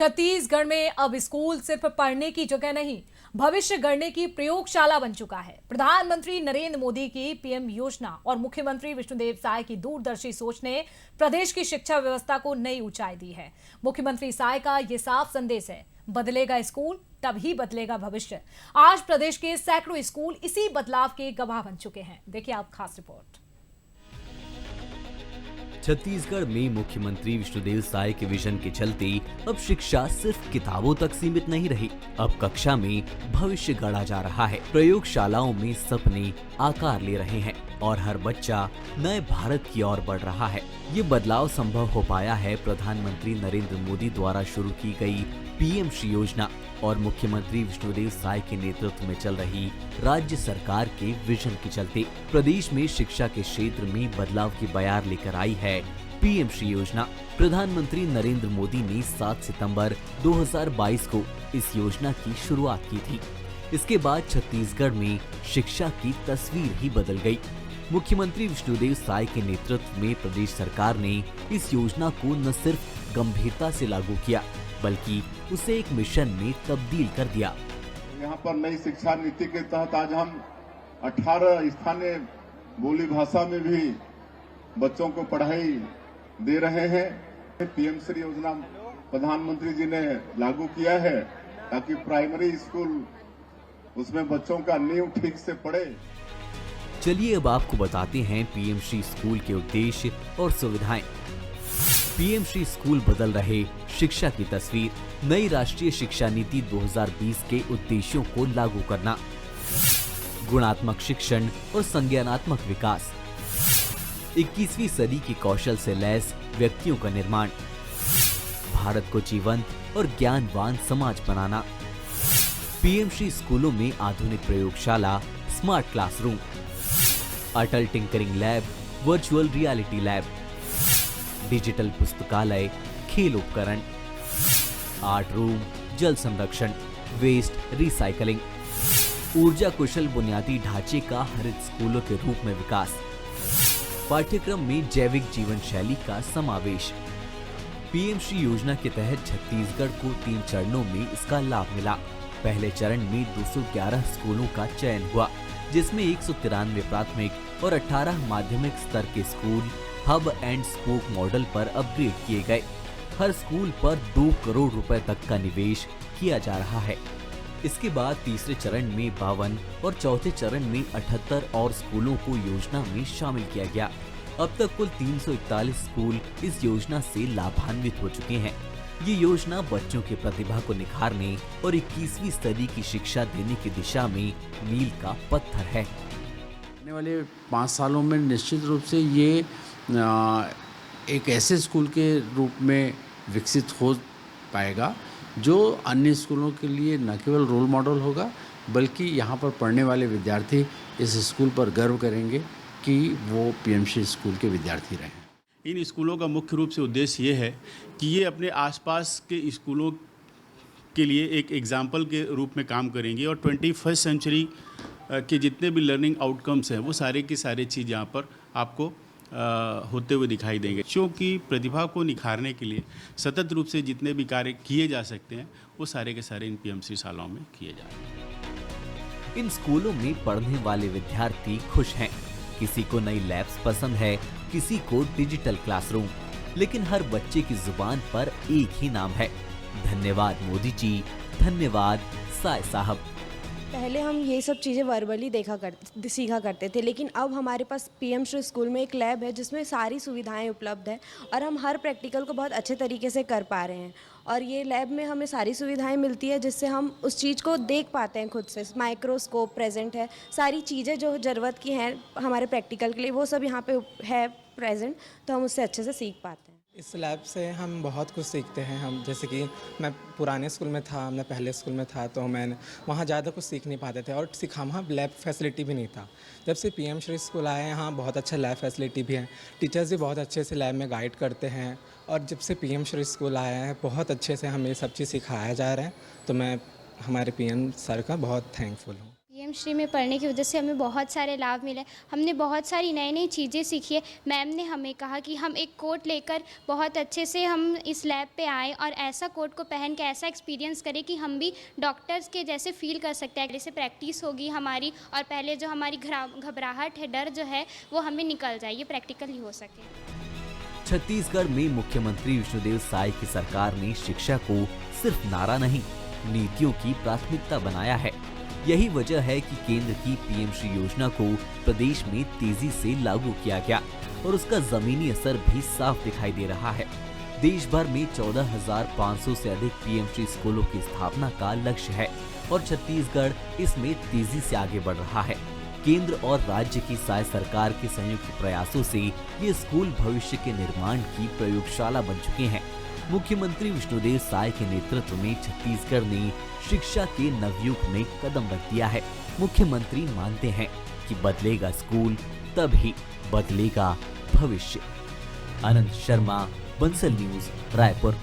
छत्तीसगढ़ में अब स्कूल सिर्फ पढ़ने की जगह नहीं, भविष्य गढ़ने की प्रयोगशाला बन चुका है। प्रधानमंत्री नरेंद्र मोदी की पीएम योजना और मुख्यमंत्री विष्णुदेव साय की दूरदर्शी सोच ने प्रदेश की शिक्षा व्यवस्था को नई ऊंचाई दी है। मुख्यमंत्री साय का ये साफ संदेश है, बदलेगा स्कूल तभी बदलेगा भविष्य। आज प्रदेश के सैकड़ों स्कूल इसी बदलाव के गवाह बन चुके हैं। देखिए आप खास रिपोर्ट। छत्तीसगढ़ में मुख्यमंत्री विष्णुदेव साय के विजन के चलते अब शिक्षा सिर्फ किताबों तक सीमित नहीं रही। अब कक्षा में भविष्य गढ़ा जा रहा है। प्रयोगशालाओं में सपने आकार ले रहे हैं और हर बच्चा नए भारत की ओर बढ़ रहा है। ये बदलाव संभव हो पाया है प्रधानमंत्री नरेंद्र मोदी द्वारा शुरू की गई पीएम श्री योजना और मुख्यमंत्री विष्णुदेव साय के नेतृत्व में चल रही राज्य सरकार के विजन के चलते। प्रदेश में शिक्षा के क्षेत्र में बदलाव की बयार लेकर आई है पीएम श्री योजना। प्रधानमंत्री नरेंद्र मोदी ने 7 सितंबर 2022 को इस योजना की शुरुआत की थी। इसके बाद छत्तीसगढ़ में शिक्षा की तस्वीर ही बदल गई। मुख्यमंत्री विष्णुदेव साय के नेतृत्व में प्रदेश सरकार ने इस योजना को न सिर्फ गंभीरता से लागू किया बल्कि उसे एक मिशन में तब्दील कर दिया। यहाँ पर नई शिक्षा नीति के तहत आज हम 18 स्थानीय बोली भाषा में भी बच्चों को पढ़ाई दे रहे हैं। पीएम श्री योजना प्रधानमंत्री जी ने लागू किया है ताकि प्राइमरी स्कूल उसमें बच्चों का नींव ठीक से पड़े। चलिए अब आपको बताते हैं पीएम श्री स्कूल के उद्देश्य और सुविधाएं। पीएम श्री स्कूल बदल रहे शिक्षा की तस्वीर। नई राष्ट्रीय शिक्षा नीति 2020 के उद्देश्यों को लागू करना, गुणात्मक शिक्षण और संज्ञानात्मक विकास, 21वीं सदी की कौशल से लैस व्यक्तियों का निर्माण, भारत को जीवंत और ज्ञानवान समाज बनाना। पीएम श्री स्कूलों में आधुनिक प्रयोगशाला, smart classroom, Atal tinkering lab, virtual reality lab, digital पुस्तकालय, खेल उपकरण, आर्ट रूम, जल संरक्षण, वेस्ट रिसाइकलिंग, ऊर्जा कुशल बुनियादी ढांचे का हरित स्कूलों के रूप में विकास, पाठ्यक्रम में जैविक जीवन शैली का समावेश। पीएम श्री योजना के तहत छत्तीसगढ़ को 3 चरणों में इसका लाभ मिला। पहले चरण में 211 स्कूलों का चयन हुआ, जिसमें 193 प्राथमिक और 18 माध्यमिक स्तर के school hub and spoke model पर अपग्रेड किए गए। हर स्कूल पर 2 करोड़ रुपए तक का निवेश किया जा रहा है। इसके बाद तीसरे चरण में 52 और चौथे चरण में 78 और स्कूलों को योजना में शामिल किया गया। अब तक कुल 341 स्कूल इस योजना से लाभान्वित हो चुके हैं। ये योजना बच्चों की प्रतिभा को निखारने और 21वीं सदी की शिक्षा देने की दिशा में मील का पत्थर है। आने वाले 5 सालों में निश्चित रूप से ये एक ऐसे स्कूल के रूप में विकसित हो पाएगा जो अन्य स्कूलों के लिए न केवल रोल मॉडल होगा बल्कि यहाँ पर पढ़ने वाले विद्यार्थी इस स्कूल पर गर्व करेंगे कि वो पीएमसी स्कूल के विद्यार्थी रहे। इन स्कूलों का मुख्य रूप से उद्देश्य ये है कि ये अपने आसपास के स्कूलों के लिए एक एग्जाम्पल के रूप में काम करेंगे और 21st सेंचुरी के जितने भी लर्निंग आउटकम्स हैं वो सारे की सारी चीज़ यहाँ पर आपको होते हुए दिखाई देंगे। बच्चों की प्रतिभा को निखारने के लिए सतत रूप से जितने भी कार्य किए जा सकते हैं वो सारे के सारे इन पीएमसी शालाओं में किए जा रहे हैं। इन स्कूलों में पढ़ने वाले विद्यार्थी खुश हैं। किसी को नई लैब्स पसंद है, किसी को डिजिटल क्लासरूम, लेकिन हर बच्चे की जुबान पर एक ही नाम है, धन्यवाद मोदी जी, धन्यवाद साय साहब। पहले हम ये सब चीज़ें वर्बली सीखा करते थे, लेकिन अब हमारे पास पीएम श्री स्कूल में एक लैब है जिसमें सारी सुविधाएं उपलब्ध है और हम हर प्रैक्टिकल को बहुत अच्छे तरीके से कर पा रहे हैं। और ये लैब में हमें सारी सुविधाएं मिलती है जिससे हम उस चीज़ को देख पाते हैं खुद से। माइक्रोस्कोप प्रेजेंट है, सारी चीज़ें जो ज़रूरत की हैं हमारे प्रैक्टिकल के लिए वो सब यहाँ पे है प्रेजेंट, तो हम उससे अच्छे से सीख पाते हैं। इस लैब से हम बहुत कुछ सीखते हैं। हम जैसे कि मैं पुराने स्कूल में था, मैं पहले स्कूल में था तो मैंने वहाँ ज़्यादा कुछ सीख नहीं पाते थे और वहाँ लैब फैसिलिटी भी नहीं था। जब से पीएम श्री स्कूल आए हैं यहाँ बहुत अच्छा लैब फैसिलिटी भी है, टीचर्स भी बहुत अच्छे से लैब में गाइड करते हैं और जब से पीएम श्री स्कूल आए हैं बहुत अच्छे से हमें सब चीज़ सिखाया जा रहा है, तो मैं हमारे पीएम सर का बहुत थैंकफुल हूँ। पीएम पीएम श्री में पढ़ने की वजह से हमें बहुत सारे लाभ मिले। हमने बहुत सारी नई नई चीज़ें सीखी है। मैम ने हमें कहा कि हम एक कोट लेकर बहुत अच्छे से हम इस लैब पे आएँ और ऐसा कोट को पहन के ऐसा एक्सपीरियंस करें कि हम भी डॉक्टर्स के जैसे फील कर सकते हैं। जैसे प्रैक्टिस होगी हमारी और पहले जो हमारी घबराहट है, डर जो है, वो हमें निकल जाए, ये प्रैक्टिकली हो सके। छत्तीसगढ़ में मुख्यमंत्री विष्णुदेव साय की सरकार ने शिक्षा को सिर्फ नारा नहीं, नीतियों की प्राथमिकता बनाया है। यही वजह है कि केंद्र की पीएम श्री योजना को प्रदेश में तेजी से लागू किया गया और उसका जमीनी असर भी साफ दिखाई दे रहा है। देश भर में 14,500 से अधिक पीएम श्री स्कूलों की स्थापना का लक्ष्य है और छत्तीसगढ़ इसमें तेजी से आगे बढ़ रहा है। केंद्र और राज्य की साय सरकार के संयुक्त प्रयासों से ये स्कूल भविष्य के निर्माण की प्रयोगशाला बन चुके हैं। मुख्यमंत्री विष्णुदेव साय के नेतृत्व में छत्तीसगढ़ ने शिक्षा के नवयुग में कदम रख दिया है। मुख्यमंत्री मानते हैं कि बदलेगा स्कूल तभी बदलेगा भविष्य। आनंद शर्मा, बंसल न्यूज, रायपुर।